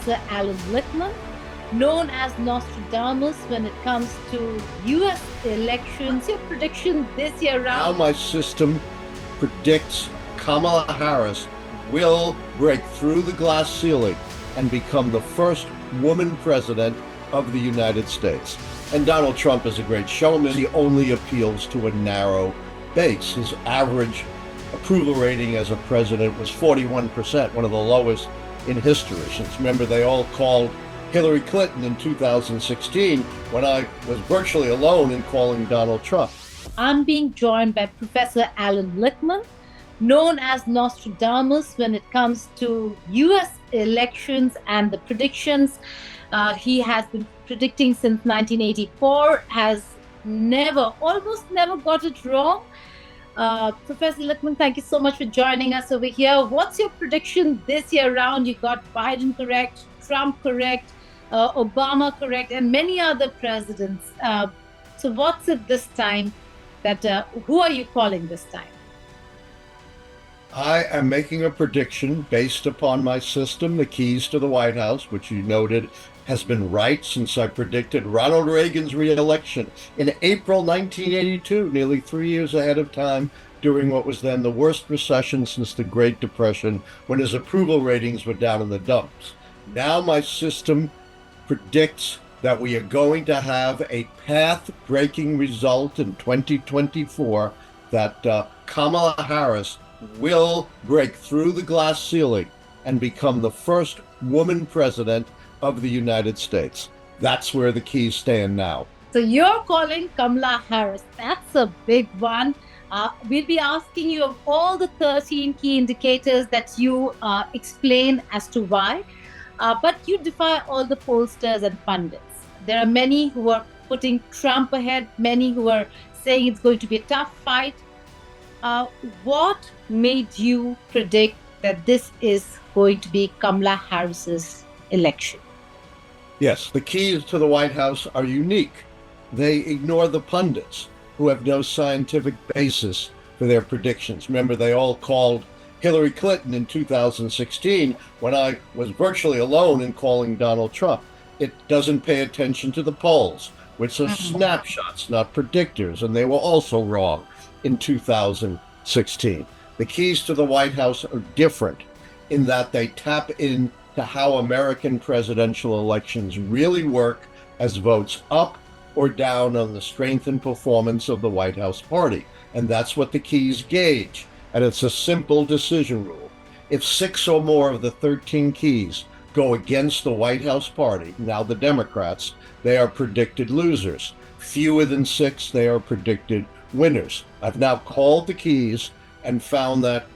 Professor Allan Lichtman, known as Nostradamus when it comes to US elections. Your prediction this year Now round? my system predicts Kamala Harris will break through the glass ceiling and become the first woman president of the United States. And Donald Trump is a great showman. He only appeals to a narrow base. His average approval rating as a president was 41%, one of the lowest in history. Since remember, they all called Hillary Clinton in 2016 when I was virtually alone in calling Donald Trump. I'm being joined by Professor Allan Lichtman, known as Nostradamus when it comes to US elections and the predictions. He has been predicting since 1984, has almost never got it wrong. Professor Lichtman, thank you so much for joining us over here. What's your prediction this year round? You got Biden correct, Trump correct, Obama correct, and many other presidents. So what's it this time? Who are you calling this time? I am making a prediction based upon my system, the keys to the White House, which you noted has been right since I predicted Ronald Reagan's re-election in April 1982, nearly 3 years ahead of time, during what was then the worst recession since the Great Depression, when his approval ratings were down in the dumps. Now my system predicts that we are going to have a path-breaking result in 2024, that Kamala Harris will break through the glass ceiling and become the first woman president of the United States. That's where the keys stand now. So you're calling Kamala Harris. That's a big one. We'll be asking you of all the 13 key indicators that you explain as to why, but you defy all the pollsters and pundits. There are many who are putting Trump ahead, many who are saying it's going to be a tough fight. What made you predict that this is going to be Kamala Harris's election? Yes, the keys to the White House are unique. They ignore the pundits who have no scientific basis for their predictions. Remember, they all called Hillary Clinton in 2016 when I was virtually alone in calling Donald Trump. It doesn't pay attention to the polls, which are snapshots, not predictors, and they were also wrong in 2016. The keys to the White House are different in that they tap into how American presidential elections really work as votes up or down on the strength and performance of the White House party. And that's what the keys gauge. And it's a simple decision rule. If 6 or more of the 13 keys go against the White House party, now the Democrats, they are predicted losers. Fewer than 6, they are predicted winners. I've now called the keys and found that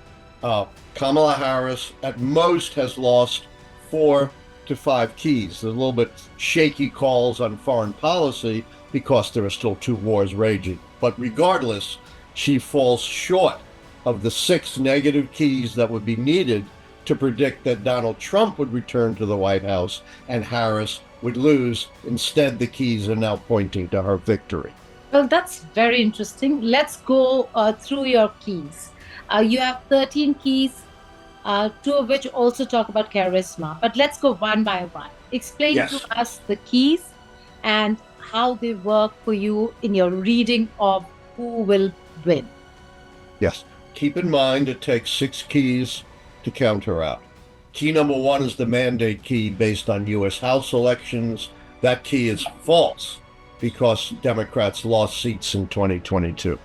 Kamala Harris at most has lost 4 to 5 keys. There's a little bit shaky calls on foreign policy because there are still 2 wars raging. But regardless, she falls short of the 6 negative keys that would be needed to predict that Donald Trump would return to the White House and Harris would lose. Instead, the keys are now pointing to her victory. Well, that's very interesting. Let's go through your keys. You have 13 keys, 2 of which also talk about charisma. But let's go one by one. Explain Yes. to us the keys and how they work for you in your reading of who will win. Yes. Keep in mind it takes 6 keys to count her out. Key number 1 is the mandate key based on U.S. House elections. That key is false because Democrats lost seats in 2022.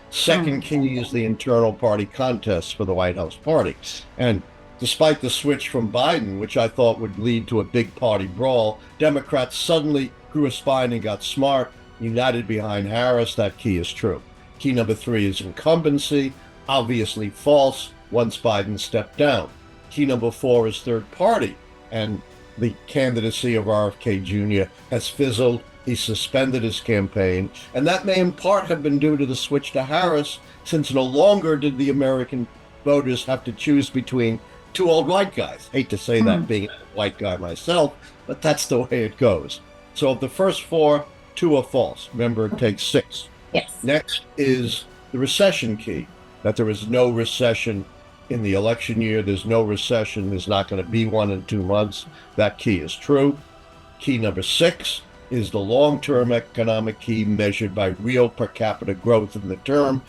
Second key is the internal party contest for the White House party. And despite the switch from Biden, which I thought would lead to a big party brawl, Democrats suddenly grew a spine and got smart, united behind Harris. That key is true. Key number 3 is incumbency, obviously false once Biden stepped down. Key number 4 is third party, and the candidacy of RFK Jr. has fizzled. He suspended his campaign, and that may in part have been due to the switch to Harris, since no longer did the American voters have to choose between 2 old white guys. Hate to say that, being a white guy myself, but that's the way it goes. So of the first 4, 2 are false. Remember, it takes 6. Yes. Next is the recession key, that there is no recession in the election year. There's no recession. There's not going to be one in 2 months. That key is true. Key number 6 is the long-term economic key measured by real per capita growth in the term,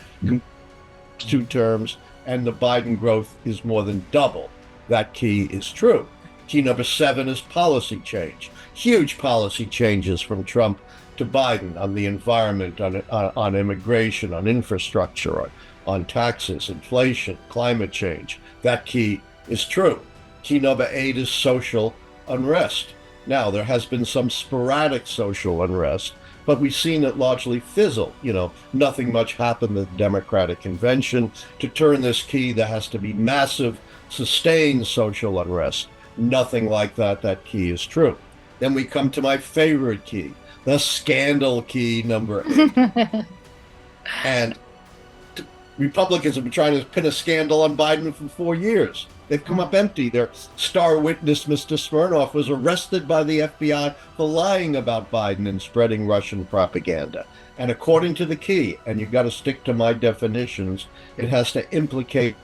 2 terms, and the Biden growth is more than double. That key is true. Key number 7 is policy change. Huge policy changes from Trump to Biden on the environment, on immigration, on infrastructure, on taxes, inflation, climate change. That key is true. Key number 8 is social unrest. Now, there has been some sporadic social unrest, but we've seen it largely fizzle. Nothing much happened at the Democratic convention. To turn this key, there has to be massive, sustained social unrest. Nothing like that. That key is true. Then we come to my favorite key, the scandal key number 8. And Republicans have been trying to pin a scandal on Biden for 4 years. They've come up empty. Their star witness, Mr. Smirnoff, was arrested by the FBI for lying about Biden and spreading Russian propaganda. And according to the key, and you've got to stick to my definitions, it has to implicate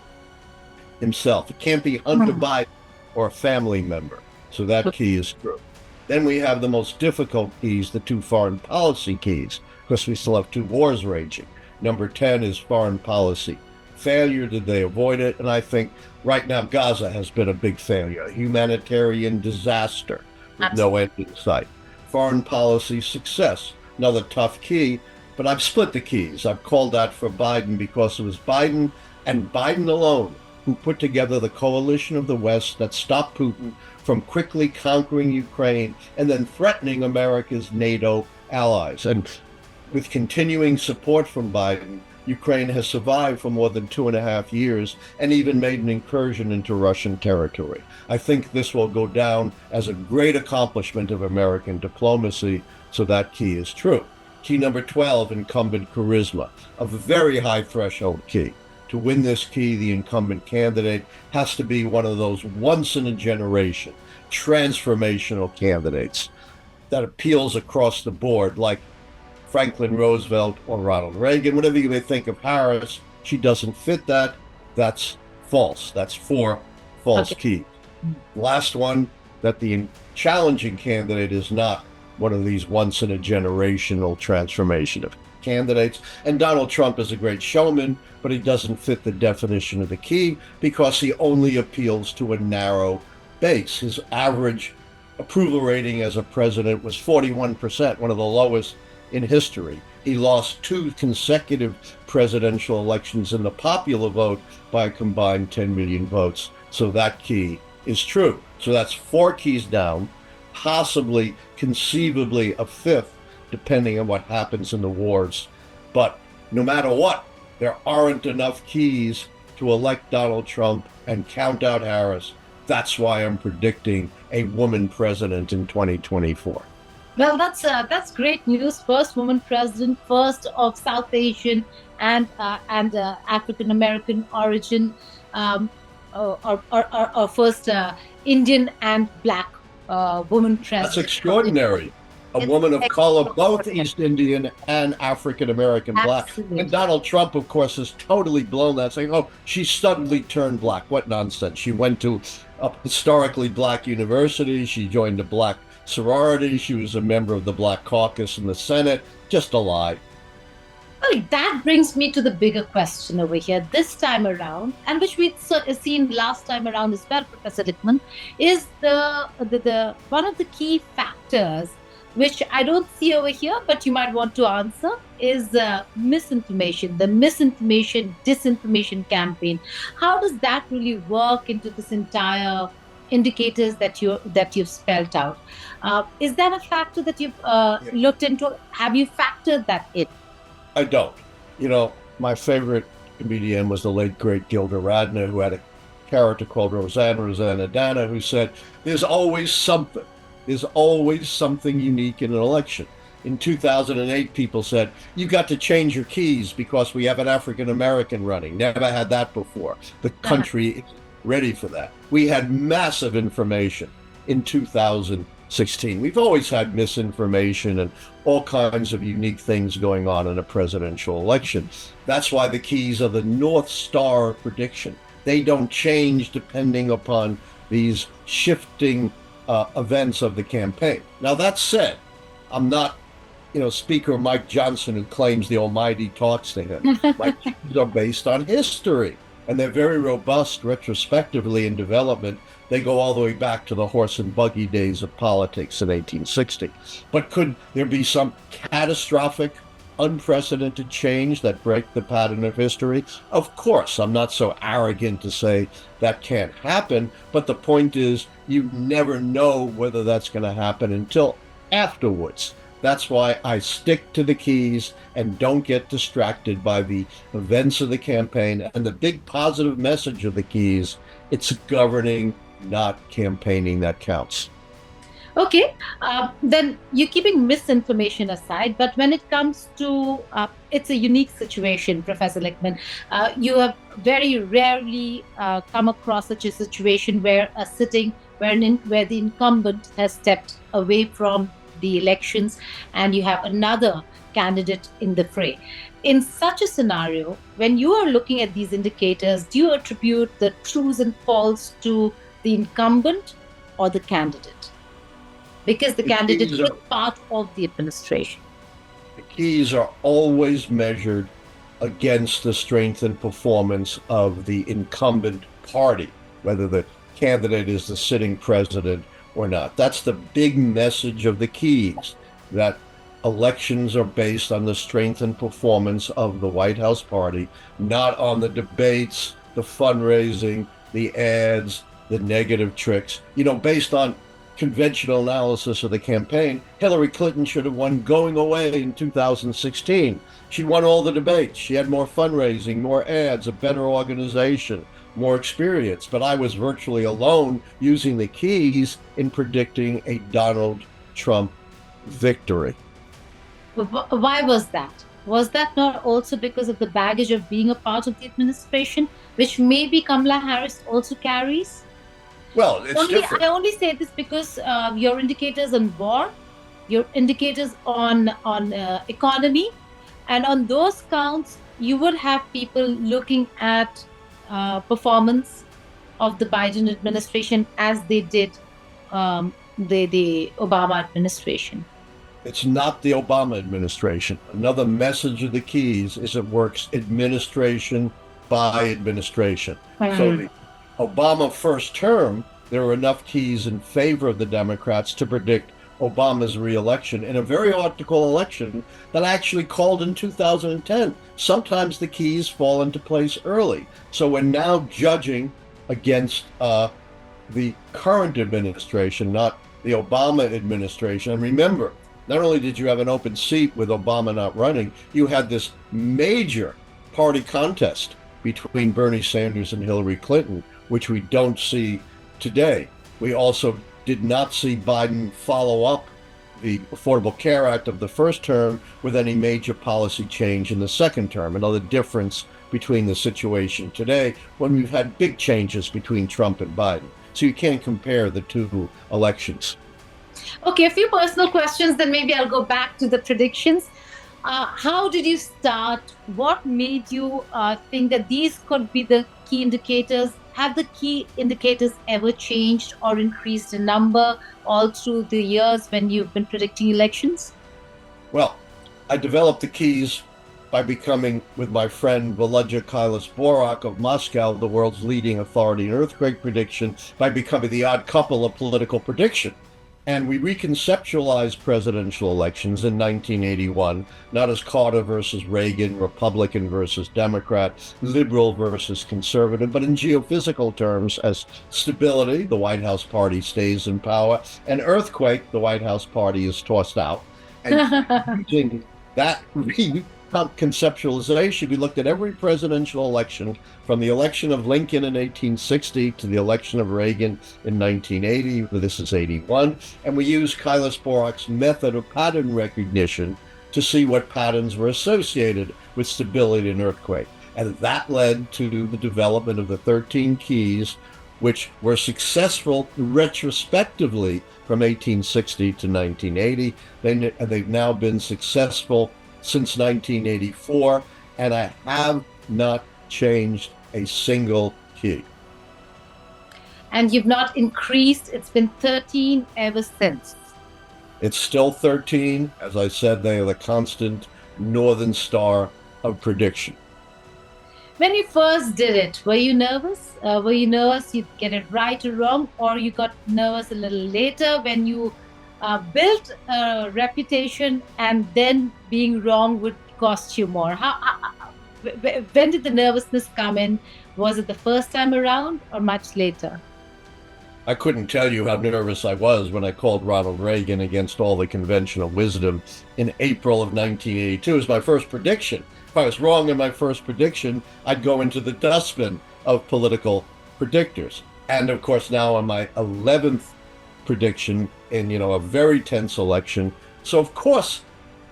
himself. It can't be Hunter Biden or a family member. So that key is true. Then we have the most difficult keys, the 2 foreign policy keys, because we still have 2 wars raging. Number 10 is foreign policy failure. Did they avoid it? And I think right now Gaza has been a big failure, a humanitarian disaster with no end in sight. Foreign policy success, another tough key, but I've split the keys. I've called that for Biden because it was Biden and Biden alone who put together the coalition of the West that stopped Putin from quickly conquering Ukraine and then threatening America's NATO allies. And with continuing support from Biden, Ukraine has survived for more than 2.5 years and even made an incursion into Russian territory. I think this will go down as a great accomplishment of American diplomacy, so that key is true. Key number 12, incumbent charisma, a very high threshold key. To win this key, the incumbent candidate has to be one of those once-in-a-generation, transformational candidates that appeals across the board, like Franklin Roosevelt or Ronald Reagan. Whatever you may think of Harris, she doesn't fit that. That's false. That's 4 false keys. Last one, that the challenging candidate is not one of these once-in-a-generational transformation of candidates. And Donald Trump is a great showman, but he doesn't fit the definition of the key because he only appeals to a narrow base. His average approval rating as a president was 41%, one of the lowest in history. He lost 2 consecutive presidential elections in the popular vote by a combined 10 million votes. So that key is true. So that's 4 keys down, possibly, conceivably a 5th, depending on what happens in the wars. But no matter what, there aren't enough keys to elect Donald Trump and count out Harris. That's why I'm predicting a woman president in 2024. Well, that's great news. First woman president, first of South Asian and African American origin, or first Indian and Black woman president. That's extraordinary. A woman of color, both East Indian and African American Black. And Donald Trump, of course, has totally blown that, saying, oh, she suddenly turned Black. What nonsense. She went to a historically Black university. She joined a Black sorority. She was a member of the Black Caucus in the Senate. Just a lie. Well, that brings me to the bigger question over here this time around, and which we'd seen last time around as well, Professor Lichtman, is the one of the key factors which I don't see over here, but you might want to answer, is misinformation, the misinformation, disinformation campaign. How does that really work into this entire indicators that you've spelled out? Is that a factor that you've looked into? Have you factored that in? I don't. My favorite comedian was the late, great Gilda Radner, who had a character called Rosanna Dana, who said, there's always something. There's always something unique in an election. In 2008, people said, you got to change your keys because we have an African American running. Never had that before. The country is ready for that. We had massive information in 2016. We've always had misinformation and all kinds of unique things going on in a presidential election. That's why the keys are the North Star prediction. they don't change depending upon these shifting events of the campaign. Now, that said, I'm not, Speaker Mike Johnson, who claims the Almighty talks to him. My keys are based on history, and they're very robust retrospectively in development. They go all the way back to the horse and buggy days of politics in 1860. But could there be some catastrophic, unprecedented change that break the pattern of history? Of course, I'm not so arrogant to say that can't happen, but the point is you never know whether that's going to happen until afterwards. That's why I stick to the keys and don't get distracted by the events of the campaign. And the big positive message of the keys, it's governing, not campaigning, that counts. Okay, then you're keeping misinformation aside, but when it comes to, it's a unique situation, Professor Lichtman. You have very rarely come across such a situation where where the incumbent has stepped away from the elections and you have another candidate in the fray. In such a scenario, when you are looking at these indicators, do you attribute the trues and false to the incumbent or the candidate? Because the candidate is part of the administration. The keys are always measured against the strength and performance of the incumbent party, whether the candidate is the sitting president or not. That's the big message of the keys, that elections are based on the strength and performance of the White House party, not on the debates, the fundraising, the ads, the negative tricks. Based on conventional analysis of the campaign, Hillary Clinton should have won going away in 2016. She won all the debates. She had more fundraising, more ads, a better organization, more experience. But I was virtually alone using the keys in predicting a Donald Trump victory. Why was that? Was that not also because of the baggage of being a part of the administration, which maybe Kamala Harris also carries? Well, it's different. I only say this because your indicators on Gore, your indicators on economy, and on those counts, you would have people looking at performance of the Biden administration as they did the Obama administration. It's not the Obama administration. Another message of the keys is it works administration by administration. So the Obama first term, there were enough keys in favor of the Democrats to predict Obama's reelection in a very hard to call election that actually called in 2010. Sometimes the keys fall into place early. So we're now judging against the current administration, not the Obama administration. And remember, not only did you have an open seat with Obama not running, you had this major party contest between Bernie Sanders and Hillary Clinton, which we don't see today. We also did not see Biden follow up the Affordable Care Act of the first term with any major policy change in the second term. Another difference between the situation today when we've had big changes between Trump and Biden. So you can't compare the two elections. Okay, a few personal questions, then maybe I'll go back to the predictions. How did you start? What made you think that these could be the key indicators? Have the key indicators ever changed or increased in number all through the years when you've been predicting elections? Well, I developed the keys by becoming, with my friend Volodya Kailas-Borak of Moscow, the world's leading authority in earthquake prediction, by becoming the odd couple of political prediction. And we reconceptualized presidential elections in 1981, not as Carter versus Reagan, Republican versus Democrat, liberal versus conservative, but in geophysical terms as stability, the White House party stays in power, and earthquake, the White House party is tossed out. And using that conceptualization, we looked at every presidential election from the election of Lincoln in 1860 to the election of Reagan in 1980. This is 81. And we used Kailas-Borak's method of pattern recognition to see what patterns were associated with stability and earthquake. And that led to the development of the 13 keys, which were successful retrospectively from 1860 to 1980. They've now been successful since 1984, and I have not changed a single key. And you've not increased. It's been 13 ever since. It's still 13. As I said, they are the constant northern star of prediction. When you first did it, were you nervous? Were you nervous you'd get it right or wrong? Or you got nervous a little later when you built a reputation and then being wrong would cost you more? When did the nervousness come in? Was it the first time around or much later? I couldn't tell you how nervous I was when I called Ronald Reagan against all the conventional wisdom in April of 1982. It was my first prediction. If I was wrong in my first prediction, I'd go into the dustbin of political predictors. And of course, now on my 11th prediction in, a very tense election. So of course,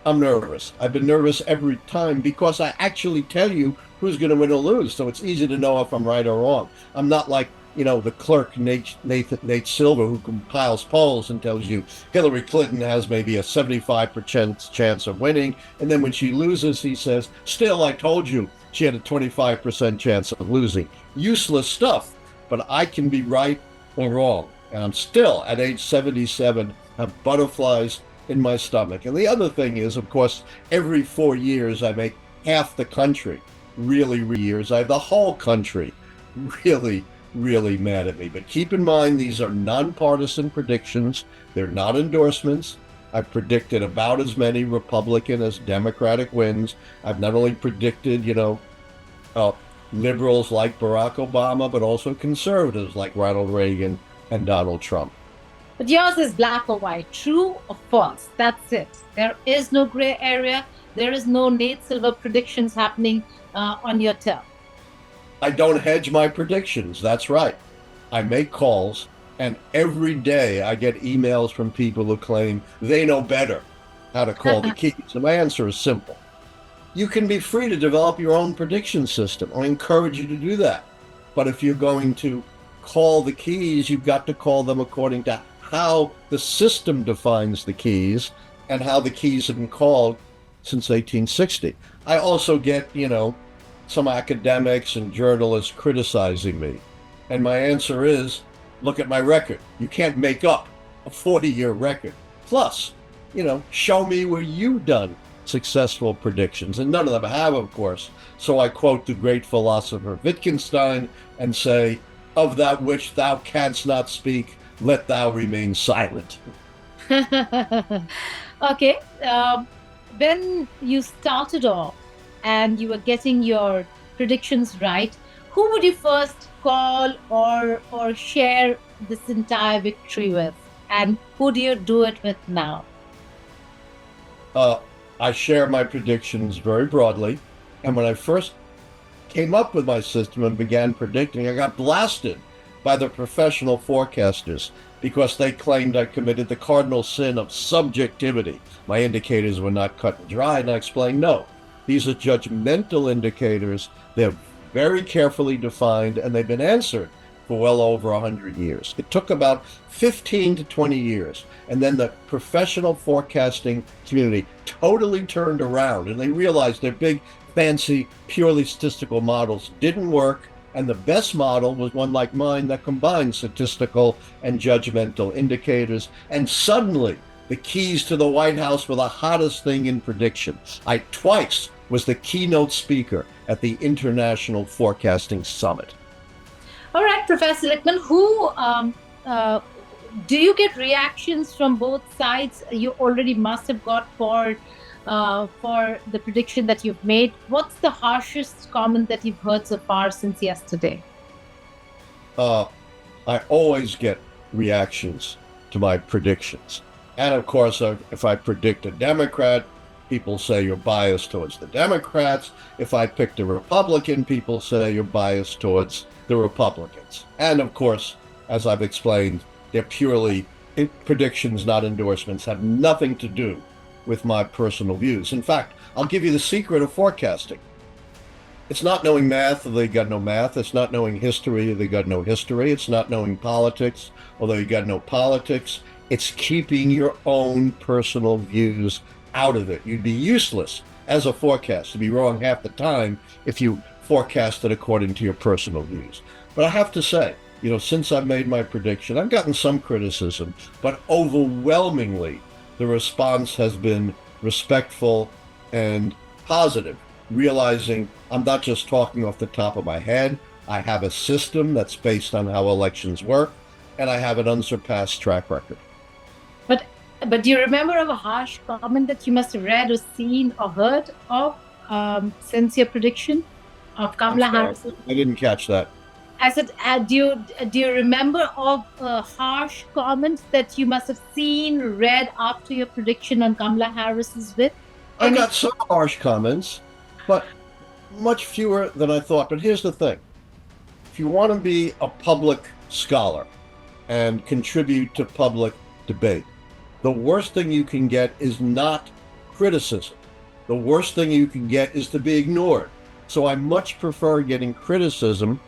I'm nervous. I've been nervous every time because I actually tell you who's going to win or lose. So it's easy to know if I'm right or wrong. I'm not like the clerk, Nate Silver, who compiles polls and tells you Hillary Clinton has maybe a 75% chance of winning. And then when she loses, he says, still, I told you she had a 25% chance of losing. Useless stuff, but I can be right or wrong. And I'm still, at age 77, have butterflies in my stomach. And the other thing is, of course, every 4 years, I make half the country really years. I have the whole country really mad at me. But keep in mind, these are nonpartisan predictions. They're not endorsements. I've predicted about as many Republican as Democratic wins. I've not only predicted, liberals like Barack Obama, but also conservatives like Ronald Reagan and Donald Trump. But yours is black or white, true or false. That's it. There is no gray area. There is no Nate Silver predictions happening on your turf. I don't hedge my predictions. That's right. I make calls, and every day I get emails from people who claim they know better how to call the keys. And my answer is simple. You can be free to develop your own prediction system. I encourage you to do that. But if you're going to call the keys, you've got to call them according to how the system defines the keys and how the keys have been called since 1860. I also get, some academics and journalists criticizing me. And my answer is, look at my record. You can't make up a 40-year record. Plus, show me where you've done successful predictions. And none of them have, of course. So I quote the great philosopher Wittgenstein and say, of that which thou canst not speak, let thou remain silent. Okay. When you started off, and you were getting your predictions right, who would you first call or share this entire victory with? And who do you do it with now? I share my predictions very broadly. And when I first came up with my system and began predicting, I got blasted by the professional forecasters because they claimed I committed the cardinal sin of subjectivity. My indicators were not cut and dry, and I explained, no. These are judgmental indicators. They're very carefully defined, and they've been answered for well over 100 years. It took about 15 to 20 years, and then the professional forecasting community totally turned around, and they realized their big, fancy, purely statistical models didn't work, and the best model was one like mine that combined statistical and judgmental indicators, and suddenly the keys to the White House were the hottest thing in prediction. I twice was the keynote speaker at the International Forecasting Summit. All right, Professor Lichtman, do you get reactions from both sides? You already must have got for the prediction that you've made. What's the harshest comment that you've heard so far since yesterday? I always get reactions to my predictions. And of course, if I predict a Democrat, people say you're biased towards the Democrats. If I picked a Republican, people say you're biased towards the Republicans. And of course, as I've explained, they're purely predictions, not endorsements, have nothing to do with my personal views. In fact, I'll give you the secret of forecasting. It's not knowing math, although you got no math. It's not knowing history, although you got no history. It's not knowing politics, although you got no politics. It's keeping your own personal views out of it. You'd be useless as a forecast to be wrong half the time if you forecasted according to your personal views. But I have to say, since I've made my prediction, I've gotten some criticism, but overwhelmingly, the response has been respectful and positive, realizing I'm not just talking off the top of my head. I have a system that's based on how elections work, and I have an unsurpassed track record. But do you remember of a harsh comment that you must have read or seen or heard of since your prediction of Kamala Harris? I didn't catch that. I said, do you remember of a harsh comment that you must have seen, read after your prediction on Kamala Harris's bid? I got some harsh comments, but much fewer than I thought. But here's the thing. If you want to be a public scholar and contribute to public debate, the worst thing you can get is not criticism. The worst thing you can get is to be ignored. So I much prefer getting criticism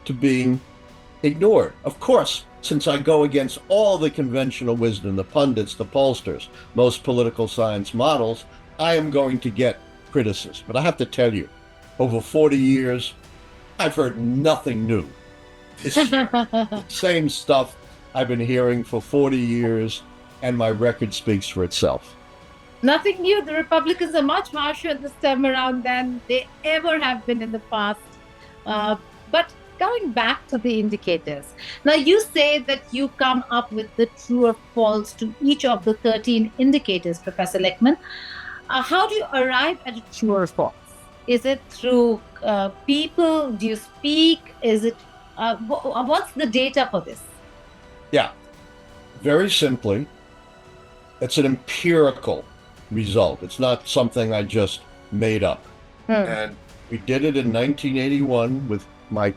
to being ignored. Of course, since I go against all the conventional wisdom, the pundits, the pollsters, most political science models, I am going to get criticism. But I have to tell you, over 40 years, I've heard nothing new. It's the same stuff I've been hearing for 40 years, and my record speaks for itself. Nothing new. The Republicans are much harsher this time around than they ever have been in the past. But going back to the indicators, now you say that you come up with the true or false to each of the 13 indicators, Professor Lichtman. How do you arrive at a true or false? Is it through people? Do you speak? Is it what's the data for this? Yeah, very simply, it's an empirical result. It's not something I just made up. And we did it in 1981 with my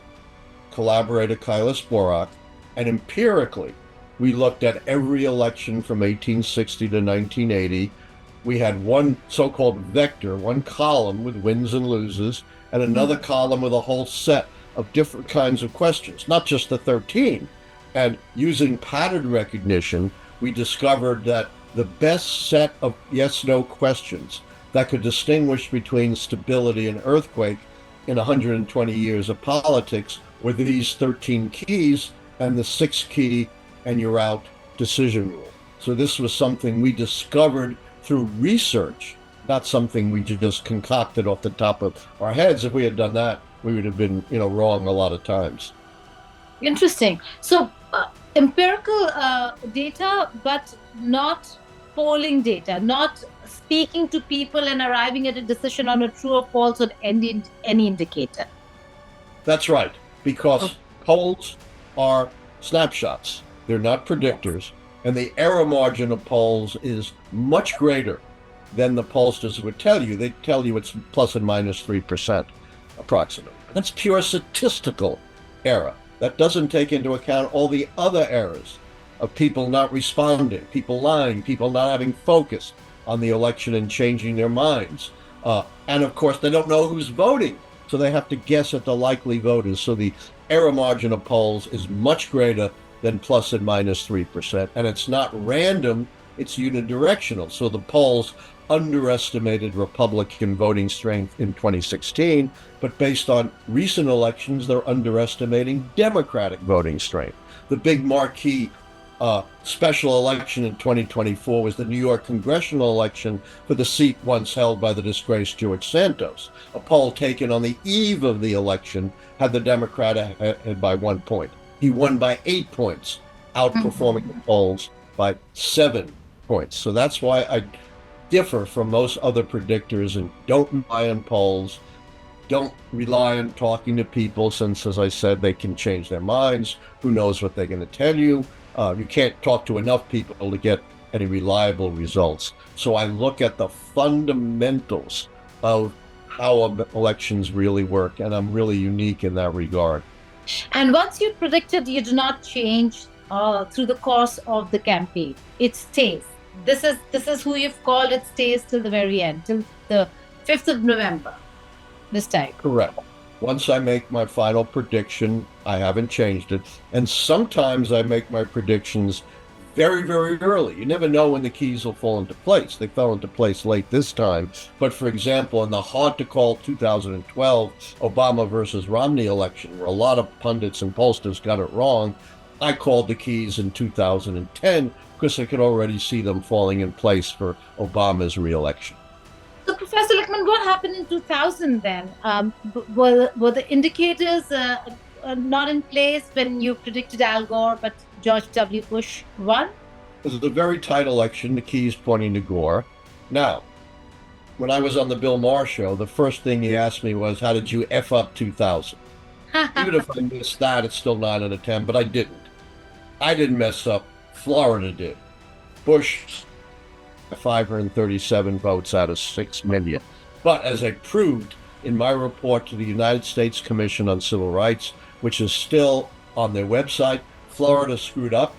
collaborator Kailas Borak, and empirically, we looked at every election from 1860 to 1980. We had one so-called vector, one column with wins and loses, and another column with a whole set of different kinds of questions, not just the 13. And using pattern recognition, we discovered that the best set of yes-no questions that could distinguish between stability and earthquake in 120 years of politics were these 13 keys and the 6th key and you're out decision rule. So this was something we discovered through research, not something we just concocted off the top of our heads. If we had done that, we would have been, wrong a lot of times. Interesting. So empirical data, but not polling data, not speaking to people and arriving at a decision on a true or false on any indicator. That's right, because polls are snapshots. They're not predictors. And the error margin of polls is much greater than the pollsters would tell you. They tell you it's plus and minus 3% approximately. That's pure statistical error. That doesn't take into account all the other errors of people not responding, people lying, people not having focus on the election and changing their minds. And of course, they don't know who's voting, so they have to guess at the likely voters. So the error margin of polls is much greater than plus and minus 3%. And it's not random, it's unidirectional. So the polls underestimated Republican voting strength in 2016, but based on recent elections, they're underestimating Democratic voting strength. The big marquee special election in 2024 was the New York congressional election for the seat once held by the disgraced George Santos. A poll taken on the eve of the election had the Democrat ahead by 1 point. He won by 8 points, outperforming the polls by 7 points. So that's why I differ from most other predictors and don't rely on polls, don't rely on talking to people, since, as I said, they can change their minds. Who knows what they're going to tell you? You can't talk to enough people to get any reliable results. So I look at the fundamentals of how elections really work, and I'm really unique in that regard. And once you predicted, you do not change through the course of the campaign. It stays. This is who you've called. It stays till the very end, till the 5th of November this time. Correct. Once I make my final prediction, I haven't changed it. And sometimes I make my predictions very, very early. You never know when the keys will fall into place. They fell into place late this time. But for example, in the hard to call 2012 Obama versus Romney election, where a lot of pundits and pollsters got it wrong, I called the keys in 2010 because I could already see them falling in place for Obama's reelection. So, Professor Lichtman, what happened in 2000 then? Were the indicators not in place when you predicted Al Gore, but George W. Bush won? It was a very tight election, the keys pointing to Gore. Now, when I was on the Bill Maher show, the first thing he asked me was, how did you F up 2000? Even if I missed that, it's still 9 out of 10, but I didn't. I didn't mess up. Florida did. Bush, 537 votes out of 6 million. But as I proved in my report to the United States Commission on Civil Rights, which is still on their website, Florida screwed up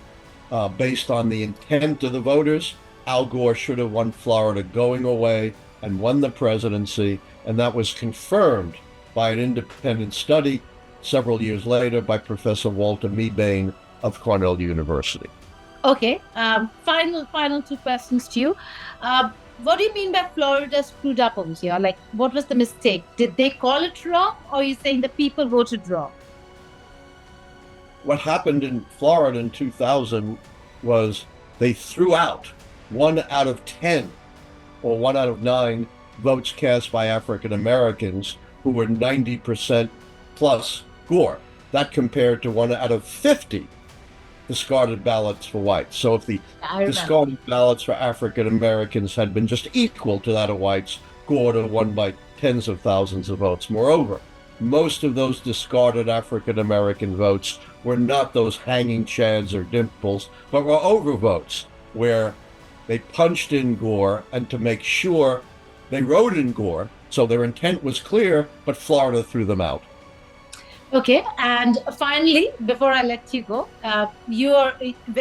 based on the intent of the voters. Al Gore should have won Florida going away and won the presidency, and that was confirmed by an independent study several years later by Professor Walter Mebane of Cornell University. Okay, final two questions to you. What do you mean by Florida screwed up over here? Like, what was the mistake? Did they call it wrong, or are you saying the people voted wrong? What happened in Florida in 2000 was they threw out 1 out of 10 or 1 out of 9 votes cast by African Americans who were 90% plus Gore. That compared to 1 out of 50 discarded ballots for whites. So if the discarded ballots for African Americans had been just equal to that of whites, Gore would have won by tens of thousands of votes. Moreover, most of those discarded African American votes were not those hanging chads or dimples, but were overvotes, where they punched in Gore, and to make sure they wrote in Gore, so their intent was clear, but Florida threw them out. Okay, and finally, before I let you go, you are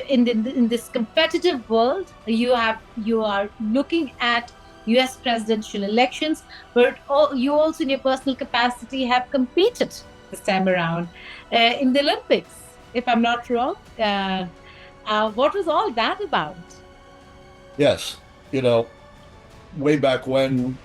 in this competitive world. You are looking at U.S. presidential elections, but you also, in your personal capacity, have competed this time around in the Olympics. If I'm not wrong, what was all that about? Yes, way back when,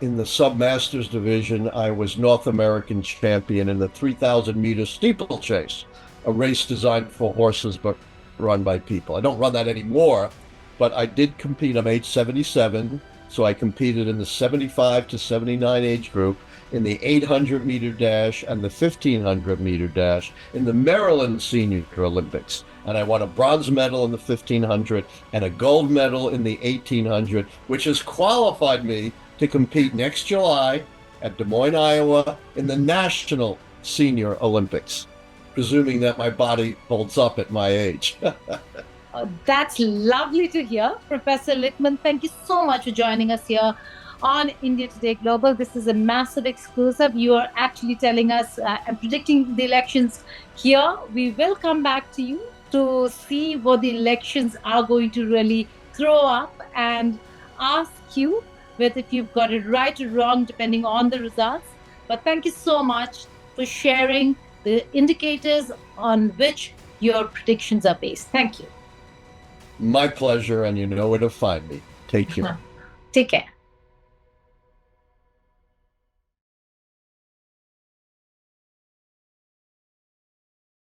in the sub-masters division, I was North American champion in the 3,000-meter steeplechase, a race designed for horses but run by people. I don't run that anymore, but I did compete. I'm age 77, so I competed in the 75 to 79 age group in the 800-meter dash and the 1,500-meter dash in the Maryland Senior Olympics. And I won a bronze medal in the 1,500 and a gold medal in the 1,800, which has qualified me to compete next July at Des Moines, Iowa, in the National Senior Olympics, presuming that my body holds up at my age. That's lovely to hear. Professor Lichtman, thank you so much for joining us here on India Today Global. This is a massive exclusive. You are actually telling us and predicting the elections here. We will come back to you to see what the elections are going to really throw up and ask you whether if you've got it right or wrong, depending on the results. But thank you so much for sharing the indicators on which your predictions are based. Thank you. My pleasure, and you know where to find me. Take care. Take care.